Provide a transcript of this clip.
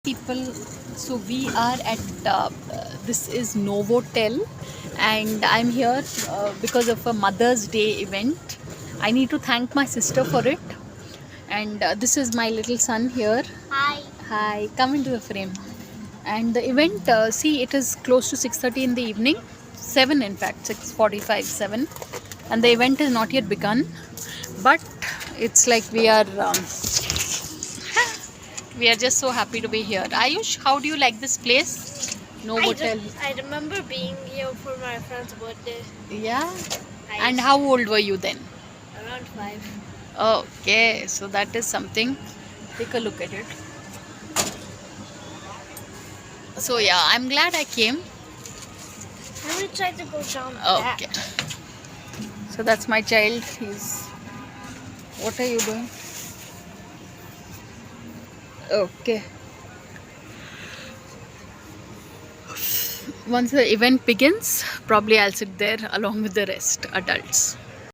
People, so we are at this is Novotel, and I'm here because of a Mother's Day event. I need to thank my sister for it, and this is my little son here. Hi. Hi, come into the frame. And the event, see, it is close to 6:30 in the evening, 7 in fact, 6:45, 7, and the event is not yet begun, but it's like we are just so happy to be here. Ayush, how do you like this place? Novotel. I remember being here for my friend's birthday. Yeah. I And how old were you then? around 5. Okay, so that is something. Take a look at it. So yeah, I'm glad I came. I'm gonna try to go down Okay. back. So that's my child. He's. What are you doing? Okay. Once the event begins, probably I'll sit there along with the rest adults.